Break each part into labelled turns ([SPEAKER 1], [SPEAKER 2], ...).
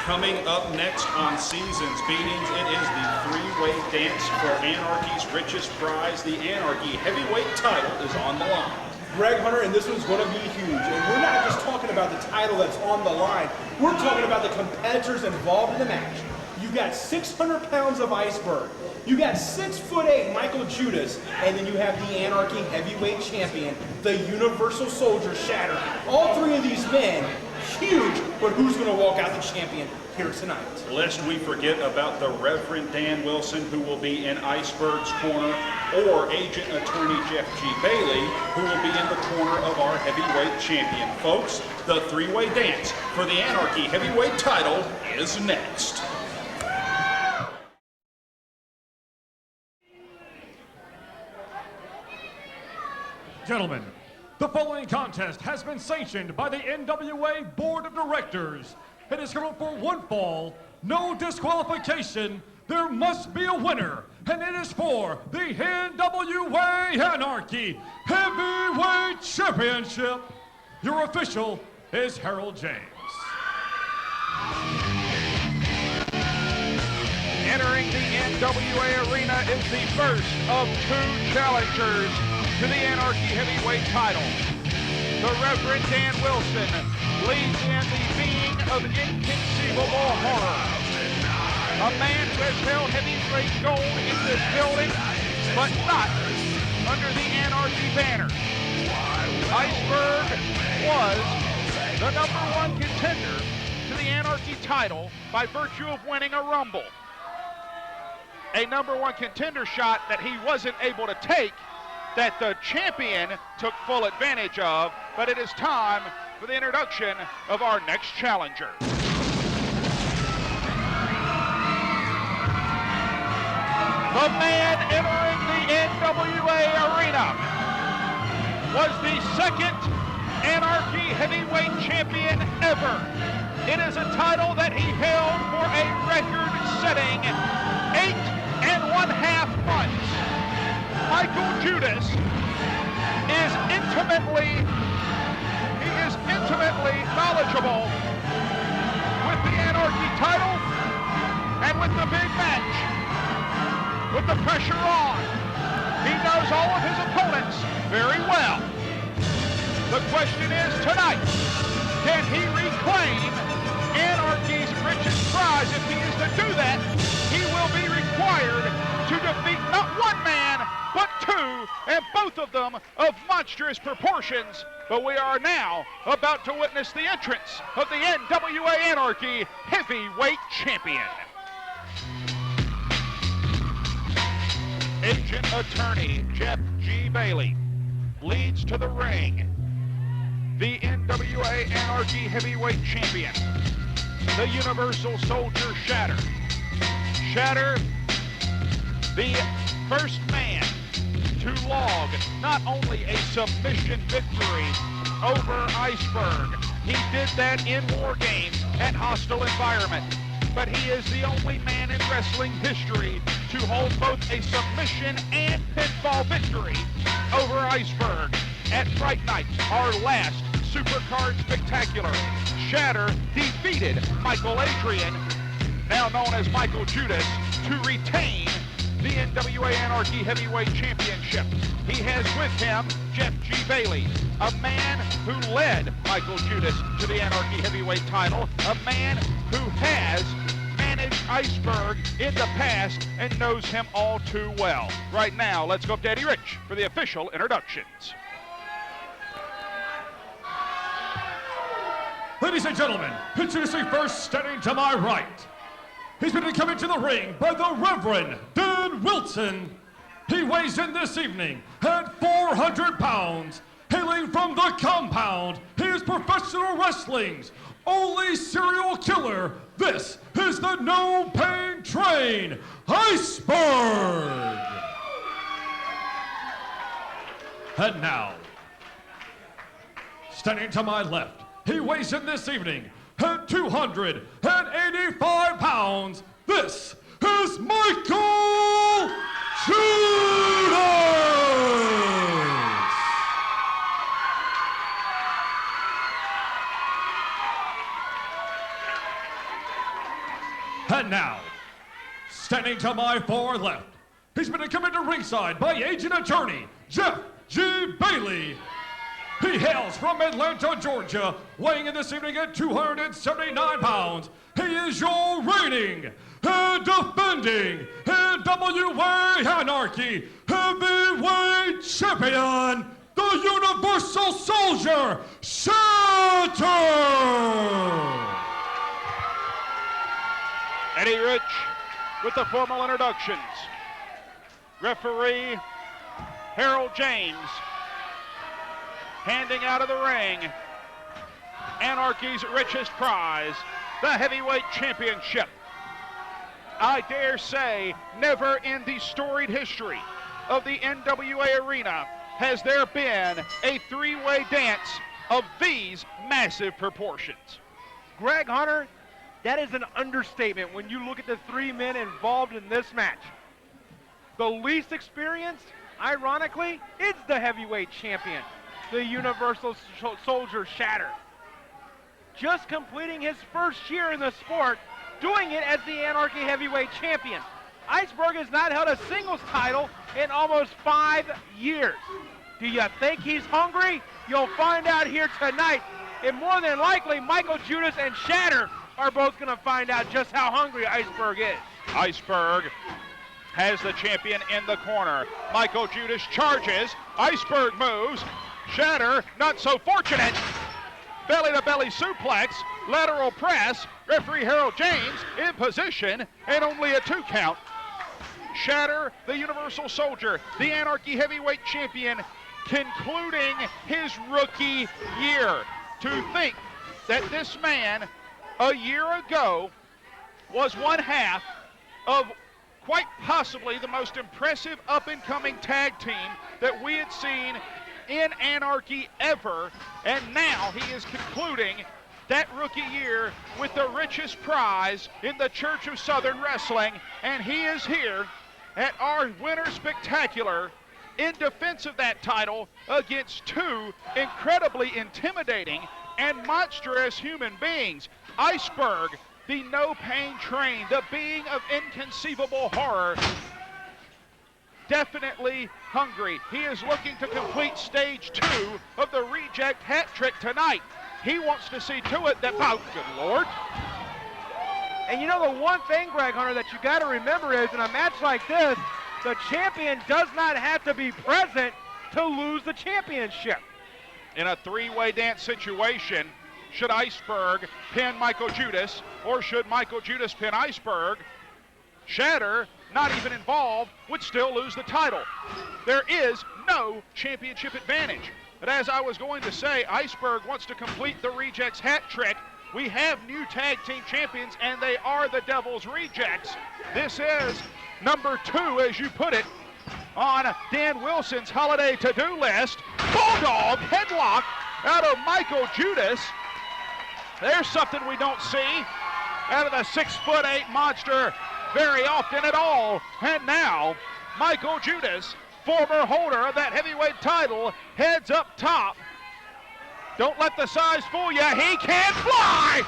[SPEAKER 1] Coming up next on Seasons Beatings, it is the three-way dance for Anarchy's richest prize. The Anarchy heavyweight title is on the line.
[SPEAKER 2] Greg Hunter, and this one's going to be huge. And we're not just talking about the title that's on the line. We're talking about the competitors involved in the match. You got 600 pounds of Iceberg. You got 6'8" Mikael Judas, and then you have the Anarchy heavyweight champion, the Universal Soldier Shatter. All three of these men, huge, but who's going to walk out the champion here tonight?
[SPEAKER 1] Lest we forget about the Reverend Dan Wilson, who will be in Iceberg's corner, or Agent Attorney Jeff G. Bailey, who will be in the corner of our heavyweight champion. Folks, the three-way dance for the Anarchy heavyweight title is next.
[SPEAKER 3] Gentlemen, the following contest has been sanctioned by the NWA Board of Directors. It is scheduled for one fall, no disqualification. There must be a winner, and it is for the NWA Anarchy Heavyweight Championship. Your official is Harold James.
[SPEAKER 4] Entering the NWA arena is the first of two challengers to the Anarchy heavyweight title. The Reverend Dan Wilson leads in the being of inconceivable horror. A man who has held heavyweight gold in this building, but not under the Anarchy banner. Iceberg was the #1 contender to the Anarchy title by virtue of winning a Rumble. A #1 contender shot that he wasn't able to take, that the champion took full advantage of, but it is time for the introduction of our next challenger. The man entering the NWA arena was the second Anarchy heavyweight champion ever. It is a title that he held for a record-setting 8.5 months. Mikael Judas is intimately knowledgeable with the Anarchy title and with the big match, with the pressure on. He knows all of his opponents very well. The question is tonight, can he reclaim Anarchy's richest prize? If he is to do that, he will be required to defeat not one man, but two, and both of them of monstrous proportions. But we are now about to witness the entrance of the NWA Anarchy heavyweight champion. Agent Attorney Jeff G. Bailey leads to the ring the NWA Anarchy heavyweight champion, the Universal Soldier Shatter. Shatter, the first man to log not only a submission victory over Iceberg, he did that in War Games at Hostile Environment, but he is the only man in wrestling history to hold both a submission and pinfall victory over Iceberg at Fright Night, our last Supercard Spectacular. Shatter defeated Michael Adrian, now known as Mikael Judas, to retain the NWA Anarchy Heavyweight Championship. He has with him Jeff G. Bailey, a man who led Mikael Judas to the Anarchy Heavyweight title, a man who has managed Iceberg in the past and knows him all too well. Right now, let's go up to Eddie Rich for the official introductions.
[SPEAKER 3] Ladies and gentlemen, introducing first, standing to my right. He's been coming to the ring by the Reverend Dan Wilson. He weighs in this evening at 400 pounds. Hailing from the compound, he is professional wrestling's only serial killer. This is the No Pain Train, Iceberg. And now, standing to my left, he weighs in this evening at 285 pounds. This is Mikael Judas. And now, standing to my far left, he's been committed to ringside by agent attorney Jeff G. Bailey. He hails from Atlanta, Georgia, weighing in this evening at 279 pounds. He is your reigning and defending NWA Anarchy Heavyweight Champion, the Universal Soldier, Shatter!
[SPEAKER 4] Eddie Rich with the formal introductions. Referee Harold James handing out of the ring Anarchy's richest prize, the heavyweight championship. I dare say, never in the storied history of the NWA arena has there been a three-way dance of these massive proportions.
[SPEAKER 5] Greg Hunter, that is an understatement when you look at the three men involved in this match. The least experienced, ironically, is the heavyweight champion, the Universal Soldier Shatter. Just completing his first year in the sport, doing it as the Anarchy Heavyweight Champion. Iceberg has not held a singles title in almost 5 years. Do you think he's hungry? You'll find out here tonight. And more than likely, Mikael Judas and Shatter are both going to find out just how hungry Iceberg is.
[SPEAKER 4] Iceberg has the champion in the corner. Mikael Judas charges. Iceberg moves. Shatter, not so fortunate. Belly-to-belly suplex, lateral press. Referee Harold James in position, and only a 2 count. Shatter, the Universal Soldier, the Anarchy Heavyweight Champion, concluding his rookie year. To think that this man, a year ago, was one half of quite possibly the most impressive up-and-coming tag team that we had seen in Anarchy ever, and now he is concluding that rookie year with the richest prize in the Church of Southern Wrestling, and he is here at our Winter Spectacular in defense of that title against 2 incredibly intimidating and monstrous human beings. Iceberg, the no-pain train, the being of inconceivable horror, definitely hungry. He is looking to complete stage 2 of the reject hat trick tonight. He wants to see to it that, oh, good Lord.
[SPEAKER 5] And you know the one thing, Greg Hunter, that you got to remember is in a match like this, the champion does not have to be present to lose the championship.
[SPEAKER 4] In a three-way dance situation, should Iceberg pin Mikael Judas, or should Mikael Judas pin Iceberg, Shatter, not even involved, would still lose the title. There is no championship advantage. But as I was going to say, Iceberg wants to complete the Rejects hat trick. We have new tag team champions, and they are the Devil's Rejects. This is number 2, as you put it, on Dan Wilson's holiday to-do list. Bulldog headlock out of Mikael Judas. There's something we don't see out of the 6'8" monster very often at all. And now, Mikael Judas, former holder of that heavyweight title, heads up top. Don't let the size fool you. He can fly!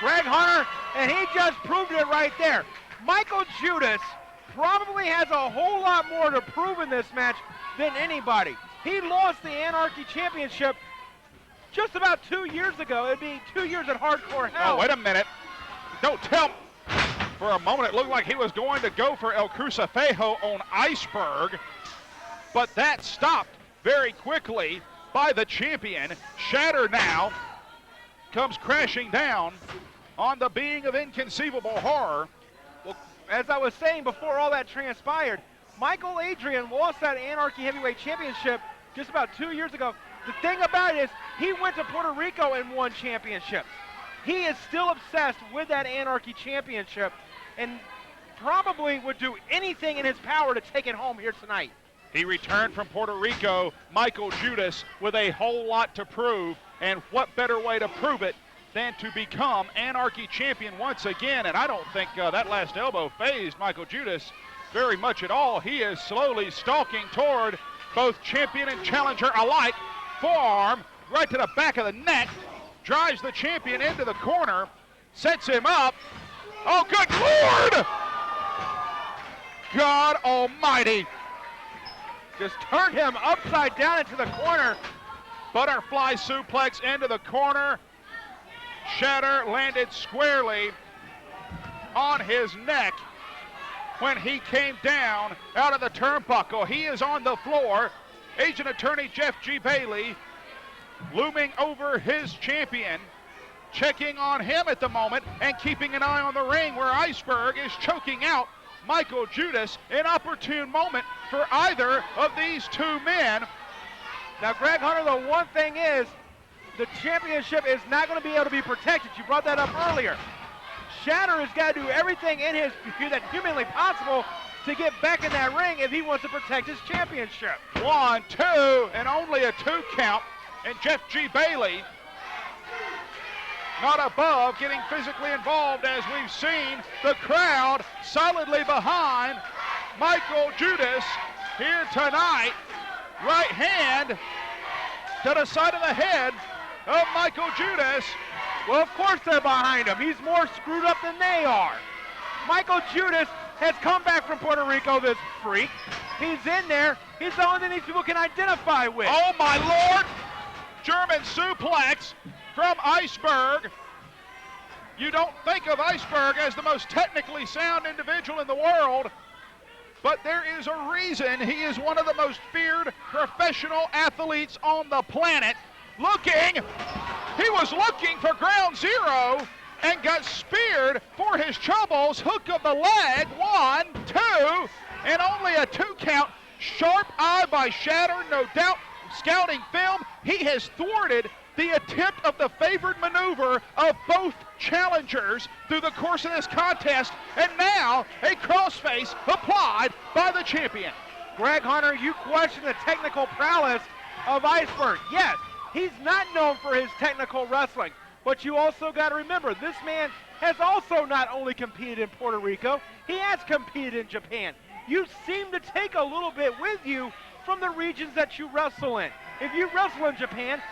[SPEAKER 5] Greg Hunter, and he just proved it right there. Mikael Judas probably has a whole lot more to prove in this match than anybody. He lost the Anarchy Championship just about 2 years ago. It'd be 2 years at Hardcore Hell.
[SPEAKER 4] Oh, wait a minute. Don't tell me. For a moment, it looked like he was going to go for El Crucifejo on Iceberg, but that stopped very quickly by the champion. Shatter now comes crashing down on the being of inconceivable horror.
[SPEAKER 5] Well, as I was saying before all that transpired, Michael Adrian lost that Anarchy Heavyweight Championship just about 2 years ago. The thing about it is he went to Puerto Rico and won championships. He is still obsessed with that Anarchy Championship and probably would do anything in his power to take it home here tonight.
[SPEAKER 4] He returned from Puerto Rico, Mikael Judas, with a whole lot to prove, and what better way to prove it than to become Anarchy champion once again. And I don't think that last elbow fazed Mikael Judas very much at all. He is slowly stalking toward both champion and challenger alike. Forearm right to the back of the neck, drives the champion into the corner, sets him up, Oh, good Lord! God almighty.
[SPEAKER 5] Just turned him upside down into the corner.
[SPEAKER 4] Butterfly suplex into the corner. Shatter landed squarely on his neck when he came down out of the turnbuckle. He is on the floor. Agent Attorney Jeff G. Bailey looming over his champion, checking on him at the moment and keeping an eye on the ring where Iceberg is choking out Mikael Judas. An opportune moment for either of these two men.
[SPEAKER 5] Now, Greg Hunter, the one thing is, the championship is not going to be able to be protected. You brought that up earlier. Shatter has got to do everything in his that humanly possible to get back in that ring if he wants to protect his championship.
[SPEAKER 4] 1, 2, and only a 2 count. And Jeff G. Bailey not above getting physically involved, as we've seen the crowd solidly behind Mikael Judas here tonight. Right hand to the side of the head of Mikael Judas.
[SPEAKER 5] Well, of course they're behind him. He's more screwed up than they are. Mikael Judas has come back from Puerto Rico, this freak. He's in there. He's the only thing these people can identify with.
[SPEAKER 4] Oh, my Lord! German suplex from Iceberg. You don't think of Iceberg as the most technically sound individual in the world, but there is a reason he is one of the most feared professional athletes on the planet. He was looking for ground zero and got speared for his troubles. Hook of the leg, 1, 2, and only a 2 count. Sharp eye by Shatter, no doubt. Scouting film, he has thwarted the attempt of the favored maneuver of both challengers through the course of this contest, and now a crossface applied by the champion.
[SPEAKER 5] Greg Hunter, you question the technical prowess of Iceberg. Yes, he's not known for his technical wrestling, but you also got to remember, this man has also not only competed in Puerto Rico, he has competed in Japan. You seem to take a little bit with you from the regions that you wrestle in. If you wrestle in Japan,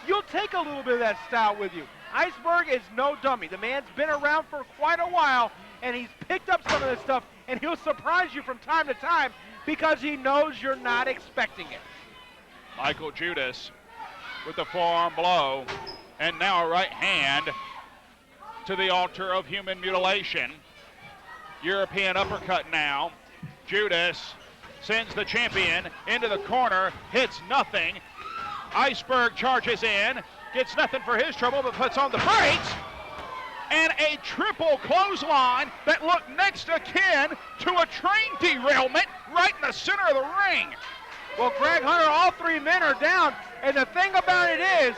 [SPEAKER 5] you'll take a little bit of that style with you. Iceberg is no dummy. The man's been around for quite a while, and he's picked up some of this stuff, and he'll surprise you from time to time because he knows you're not expecting it.
[SPEAKER 4] Mikael Judas with the forearm blow, and now a right hand to the altar of human mutilation. European uppercut now. Judas sends the champion into the corner, hits nothing. Iceberg charges in, gets nothing for his trouble, but puts on the brakes. And a triple clothesline that looked next of kin to a train derailment right in the center of the ring.
[SPEAKER 5] Well, Greg Hunter, all 3 men are down, and the thing about it is,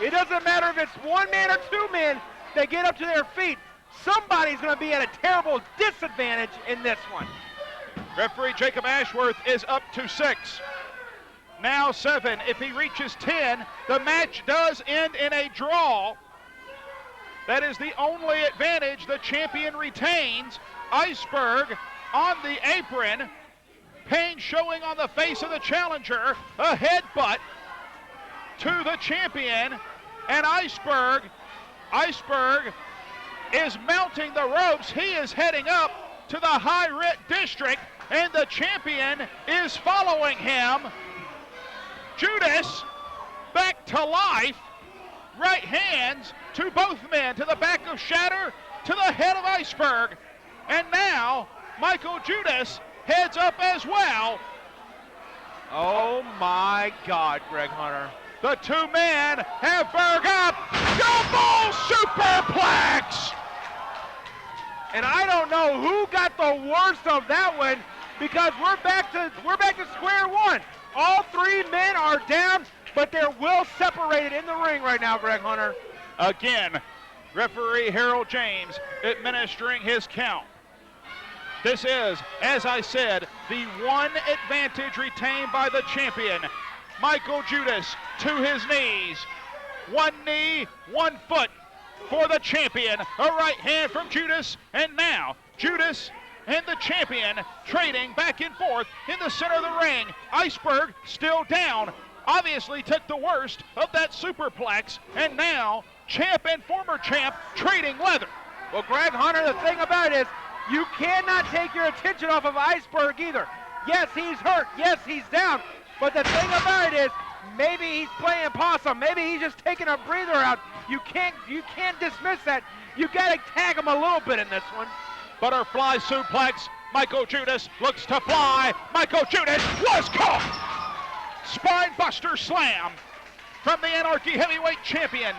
[SPEAKER 5] it doesn't matter if it's 1 man or 2 men that get up to their feet. Somebody's going to be at a terrible disadvantage in this one.
[SPEAKER 4] Referee Jacob Ashworth is up to 6. Now 7. If he reaches 10, the match does end in a draw. That is the only advantage the champion retains. Iceberg on the apron. Pain showing on the face of the challenger. A headbutt to the champion. And Iceberg is mounting the ropes. He is heading up to the High Writ District, and the champion is following him. Judas back to life. Right hands to both men, to the back of Shatter, to the head of Iceberg. And now Mikael Judas heads up as well.
[SPEAKER 5] Oh my God, Greg Hunter.
[SPEAKER 4] The 2 men have Berg up. Double superplex!
[SPEAKER 5] And I don't know who got the worst of that one, because we're back to square one. All 3 men are down, but they're well separated in the ring right now, Greg Hunter.
[SPEAKER 4] Again, referee Harold James administering his count. This is, as I said, the one advantage retained by the champion. Mikael Judas to his knees. 1 knee, 1 foot for the champion. A right hand from Judas, and now Judas and the champion trading back and forth in the center of the ring. Iceberg still down. Obviously took the worst of that superplex, and now champ and former champ trading leather.
[SPEAKER 5] Well, Greg Hunter, the thing about it is you cannot take your attention off of Iceberg either. Yes, he's hurt. Yes, he's down. But the thing about it is maybe he's playing possum. Maybe he's just taking a breather out. You can't dismiss that. You got to tag him a little bit in this one.
[SPEAKER 4] Butterfly suplex. Mikael Judas looks to fly. Mikael Judas was caught. Spine buster slam from the Anarchy Heavyweight Champion.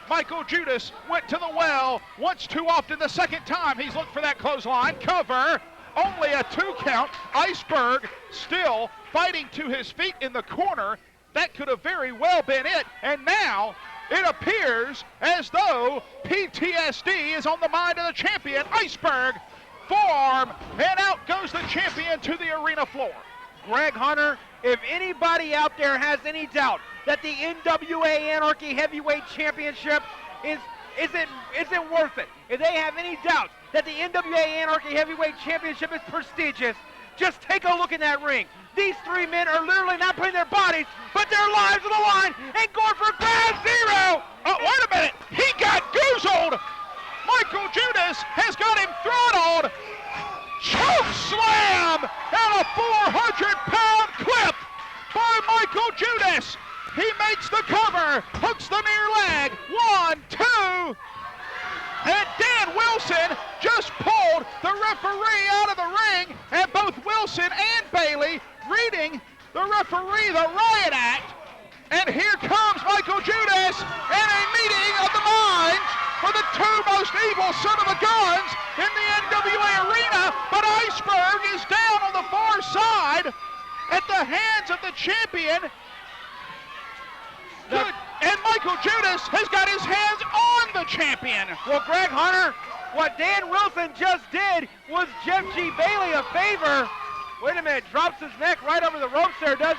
[SPEAKER 4] Mikael Judas went to the well once too often. The second time he's looked for that clothesline cover. Only a 2 count. Iceberg still fighting to his feet in the corner. That could have very well been it. And now it appears as though PTSD is on the mind of the champion. Iceberg, forearm, and out goes the champion to the arena floor.
[SPEAKER 5] Greg Hunter, if anybody out there has any doubt that the NWA Anarchy Heavyweight Championship isn't worth it, if they have any doubt that the NWA Anarchy Heavyweight Championship is prestigious, just take a look in that ring. These 3 men are literally not putting their bodies, but their lives on the line and going for ground zero.
[SPEAKER 4] Oh, wait a minute. He got goozled. Mikael Judas has got him throttled. Choke slam and a 400-pound clip by Mikael Judas. He makes the cover, hooks the near leg. 1, 2. And Dan Wilson just pulled the referee out of the ring, and both Wilson and Bailey reading the referee the riot act. And here comes Mikael Judas in a meeting of the minds for the 2 most evil son of a guns in the NWA arena. But Iceberg is down on the far side at the hands of the champion. Good. And Mikael Judas has got his hands on the champion.
[SPEAKER 5] Well, Greg Hunter, what Dan Wilson just did was Jeff G. Bailey a favor. Wait a minute, drops his neck right over the ropes there, does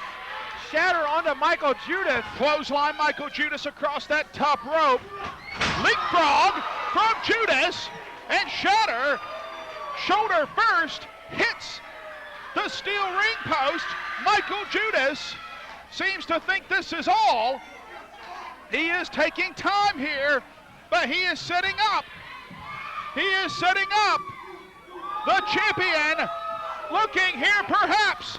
[SPEAKER 5] Shatter onto Mikael Judas.
[SPEAKER 4] Clothesline Mikael Judas across that top rope. Leapfrog from Judas, and Shatter, shoulder first, hits the steel ring post. Mikael Judas seems to think this is all. He is taking time here, but he is setting up. He is setting up the champion, looking here perhaps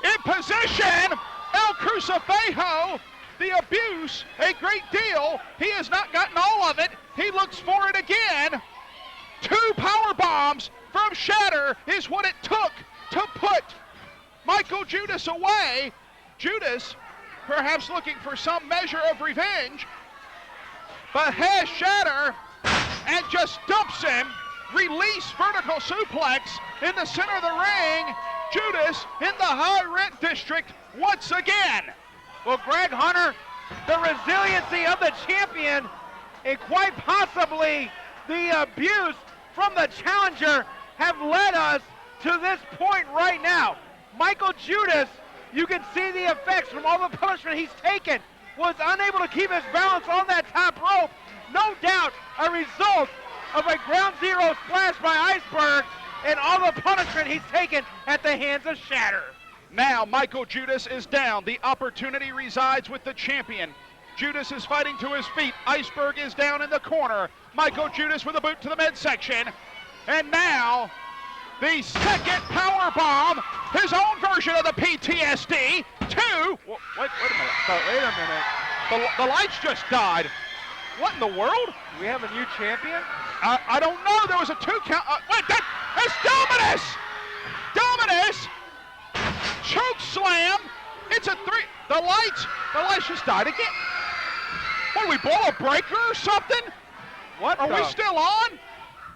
[SPEAKER 4] in position. El Crucifejo, the abuse, a great deal. He has not gotten all of it. He looks for it again. 2 power bombs from Shatter is what it took to put Mikael Judas away. Judas perhaps looking for some measure of revenge, but has Shatter and just dumps him. Release vertical suplex in the center of the ring. Judas in the high rent district once again.
[SPEAKER 5] Well, Greg Hunter, the resiliency of the champion and quite possibly the abuse from the challenger have led us to this point right now. Mikael Judas, you can see the effects from all the punishment he's taken, was unable to keep his balance on that top rope. No doubt a result of a ground zero splash by Iceberg and all the punishment he's taken at the hands of Shatter.
[SPEAKER 4] Now Mikael Judas is down. The opportunity resides with the champion. Judas is fighting to his feet. Iceberg is down in the corner. Mikael Judas with a boot to the midsection. And now the second power bomb, his own version of the PTSD. 2. Wait a minute. The lights just died. What in the world?
[SPEAKER 5] We have a new champion?
[SPEAKER 4] I don't know. There was a 2 count. Wait, that's Dominus! Dominus! Choke slam. It's a 3. The lights just died again. What, we blow a breaker or something?
[SPEAKER 5] What?
[SPEAKER 4] Are we still on?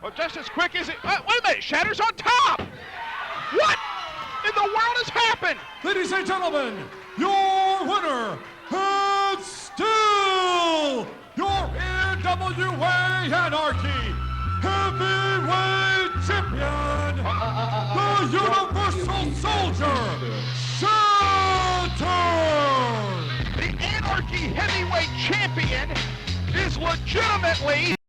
[SPEAKER 4] Well, just as quick as it. Wait a minute. Shatter's on top. What in the world has happened?
[SPEAKER 3] Ladies and gentlemen, your winner and still your NWA Anarchy Heavyweight Champion, the Universal Soldier, Shatter!
[SPEAKER 4] The Anarchy Heavyweight Champion is legitimately